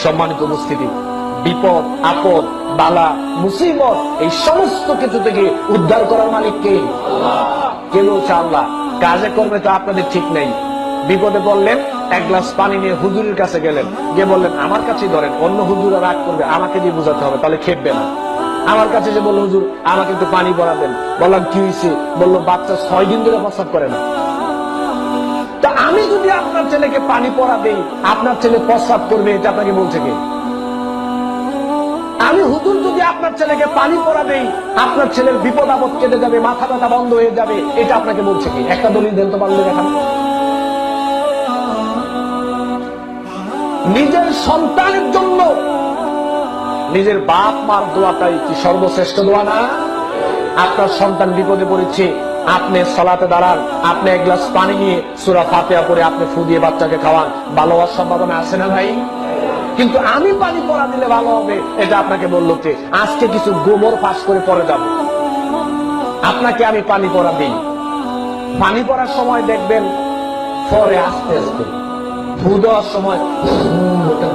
সম্মানিত উপস্থিতি, বিপদ আপদ বালা মুসিবত এই সমস্ত কিছু থেকে উদ্ধার করার মালিক কে? কে বলছে? আল্লাহ। কাজে কর্মে তো আপনাদের ঠিক নেই। বিপদে পড়লেন, এক গ্লাস পানি নিয়ে হুজুরের কাছে গেলেন, গিয়ে বললেন আমার কাছেই ধরেন, অন্য হুজুরা রাগ করবে, আমাকে দিয়ে বুঝাতে হবে, তাহলে খেপবে না। আমার কাছে যে বললো হুজুর আমাকে একটু পানি পড়া দেন, বললাম কি হয়েছে? বললো বাচ্চা 6 দিন ধরে প্রস্রাব করে না। তা আমি যদি আপনার ছেলেকে পানি পড়া দেই, আপনার ছেলে প্রস্রাব করবে, এটা আপনাকে বলছে কে? আমি হুজুর যদি আপনার ছেলেকে পানি পড়া দেই, আপনার ছেলের বিপদ আপদ কেটে যাবে, মাথা ব্যথা বন্ধ হয়ে যাবে, এটা আপনাকে বলছে কি? একটা দলিল দেন তো পারলে দেখান। নিজের সন্তানের জন্য নিজের বাপ মার দোয়াটাই কি সর্বশ্রেষ্ঠ দোয়া না? আপনার সন্তান বিপদে পড়েছে, আপনি সালাতে দাঁড়ান, আপনি এক গ্লাস পানি নিয়ে সূরা ফাতিহা পড়ে আপনি ফু দিয়ে বাচ্চাকে খাওয়ান, ভালো হওয়ার সম্ভাবনা আছে না ভাই? কিন্তু আমি পানি পড়া দিলে ভালো হবে, এটা আপনাকে বললো কে? আজকে কিছু গোবর পাস করে পরে যাব, আপনাকে আমি পানি পড়া দিই। পানি পড়ার সময় দেখবেন পরে আস্তে আস্তে, ফু দেওয়ার সময়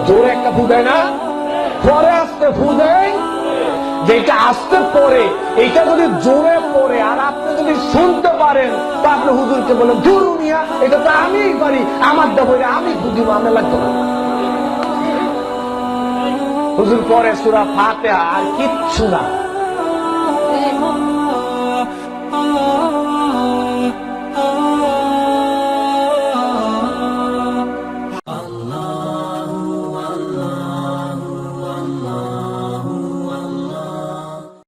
জোরে একটা ফু দেয় না, পরে আস্তে ফু দেয়। যেটা আস্তে পড়ে এইটা যদি জোরে পড়ে আর আপনি যদি শুনতে পারেন, তা আপনি হুজুরকে বলেন দুনিয়া এটা তো আমিই পারি, আমার দাবরে আমি খুঁজি, আমি লাগতো না। হুজুর পরে সূরা ফাতিহা আর কিচ্ছু না।